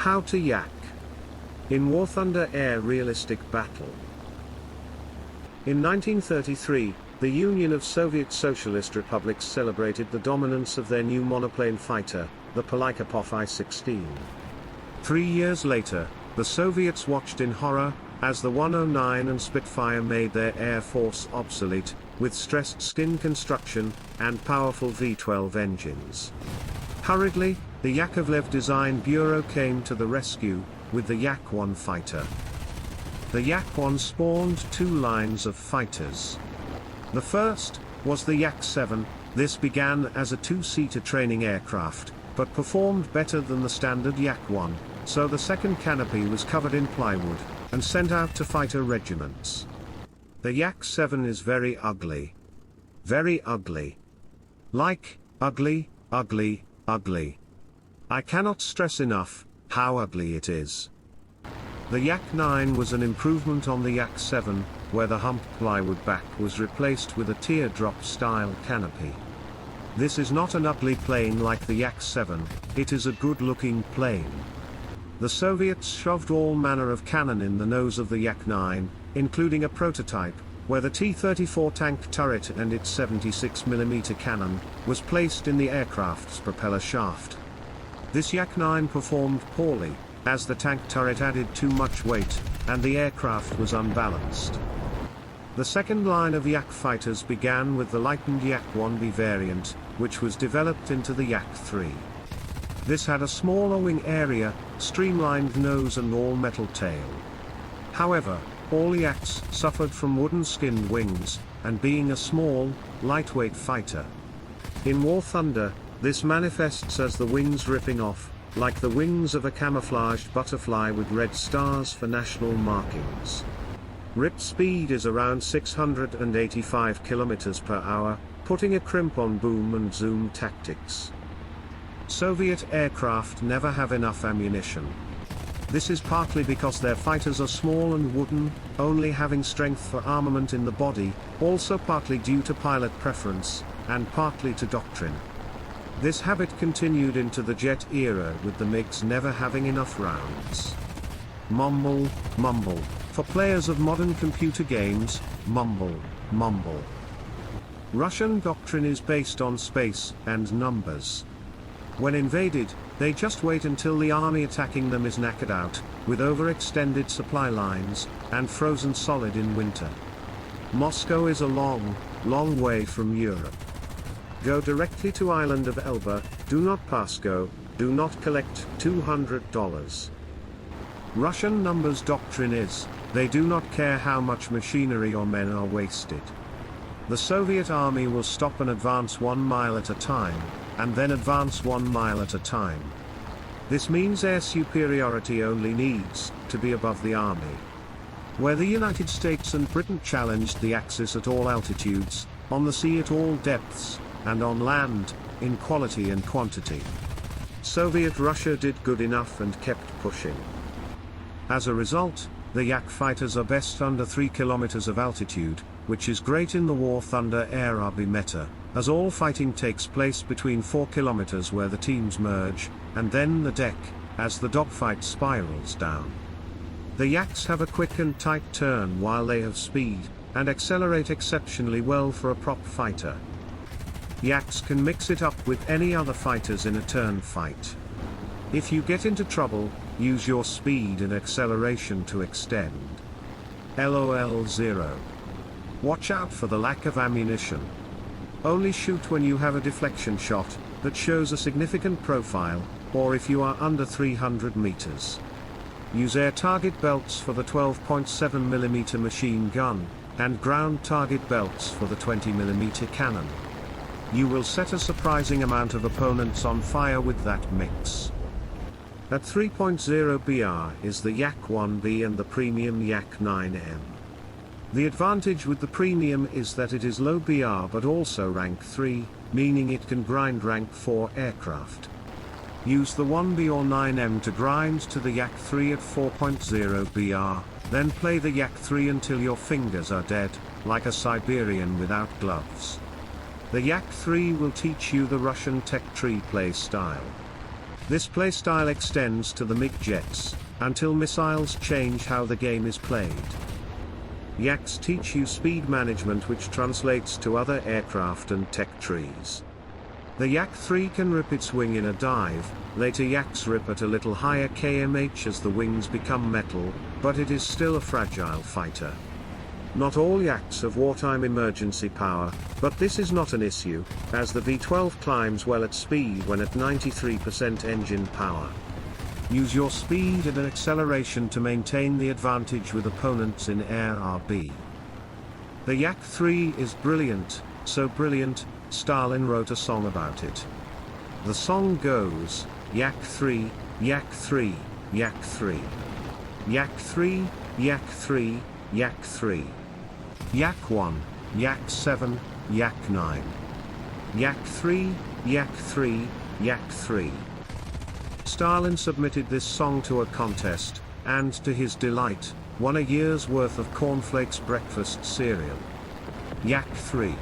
How to yak. In Warthunder Air Realistic Battle. In 1933, the Union of Soviet Socialist Republics celebrated the dominance of their new monoplane fighter, the Polikarpov I-16. 3 years later, the Soviets watched in horror, as the 109 and Spitfire made their air force obsolete, with stressed skin construction, and powerful V-12 engines. Hurriedly, the Yakovlev Design Bureau came to the rescue, with the Yak-1 fighter. The Yak-1 spawned 2 lines of fighters. The first was the Yak-7. This began as a 2-seater training aircraft, but performed better than the standard Yak-1, so the second canopy was covered in plywood, and sent out to fighter regiments. The Yak-7 is very ugly. Very ugly. Like, ugly, ugly, ugly. I cannot stress enough how ugly it is. The Yak-9 was an improvement on the Yak-7, where the humped plywood back was replaced with a teardrop-style canopy. This is not an ugly plane like the Yak-7, it is a good-looking plane. The Soviets shoved all manner of cannon in the nose of the Yak-9, including a prototype, where the T-34 tank turret and its 76mm cannon was placed in the aircraft's propeller shaft. This Yak-9 performed poorly, as the tank turret added too much weight, and the aircraft was unbalanced. The second line of Yak fighters began with the lightened Yak-1B variant, which was developed into the Yak-3. This had a smaller wing area, streamlined nose and all-metal tail. However, all Yaks suffered from wooden-skinned wings, and being a small, lightweight fighter. In Warthunder, this manifests as the wings ripping off, like the wings of a camouflaged butterfly with red stars for national markings. Rip speed is around 685 km per hour, putting a crimp on boom and zoom tactics. Soviet aircraft never have enough ammunition. This is partly because their fighters are small and wooden, only having strength for armament in the body, also partly due to pilot preference, and partly to doctrine. This habit continued into the jet era with the MiGs never having enough rounds. Mumble, mumble. For players of modern computer games, mumble, mumble. Russian doctrine is based on space and numbers. When invaded, they just wait until the army attacking them is knackered out, with overextended supply lines, and frozen solid in winter. Moscow is a long, long way from Europe. Go directly to island of Elba, do not pass go, do not collect $200. Russian numbers doctrine is, they do not care how much machinery or men are wasted. The Soviet army will stop and advance 1 mile at a time, and then advance 1 mile at a time. This means air superiority only needs to be above the army. Where the United States and Britain challenged the Axis at all altitudes, on the sea at all depths, and on land, in quality and quantity. Soviet Russia did good enough and kept pushing. As a result, the Yak fighters are best under 3 kilometers of altitude, which is great in the Warthunder Air RB meta, as all fighting takes place between 4 kilometers where the teams merge, and then the deck, as the dogfight spirals down. The Yaks have a quick and tight turn while they have speed, and accelerate exceptionally well for a prop fighter. Yaks can mix it up with any other fighters in a turn fight. If you get into trouble, use your speed and acceleration to extend. LOL 0. Watch out for the lack of ammunition. Only shoot when you have a deflection shot that shows a significant profile, or if you are under 300 meters. Use air target belts for the 12.7mm machine gun, and ground target belts for the 20mm cannon. You will set a surprising amount of opponents on fire with that mix. At 3.0 BR is the Yak-1B and the premium Yak-9M. The advantage with the premium is that it is low BR but also rank 3, meaning it can grind rank 4 aircraft. Use the 1B or 9M to grind to the Yak-3 at 4.0 BR, then play the Yak-3 until your fingers are dead, like a Siberian without gloves. The Yak-3 will teach you the Russian tech tree play style. This playstyle extends to the MiG jets, until missiles change how the game is played. Yaks teach you speed management, which translates to other aircraft and tech trees. The Yak 3 can rip its wing in a dive, later Yaks rip at a little higher kmh as the wings become metal, but it is still a fragile fighter. Not all Yaks have wartime emergency power, but this is not an issue, as the V-12 climbs well at speed when at 93% engine power. Use your speed and acceleration to maintain the advantage with opponents in air RB. The Yak 3 is brilliant, so brilliant, Stalin wrote a song about it. The song goes, Yak 3, Yak 3, Yak 3. Yak 3, Yak 3, Yak 3. Yak 1, Yak 7, Yak 9. Yak 3, Yak 3, Yak 3. Stalin submitted this song to a contest, and to his delight, won a year's worth of cornflakes breakfast cereal. Yak 3.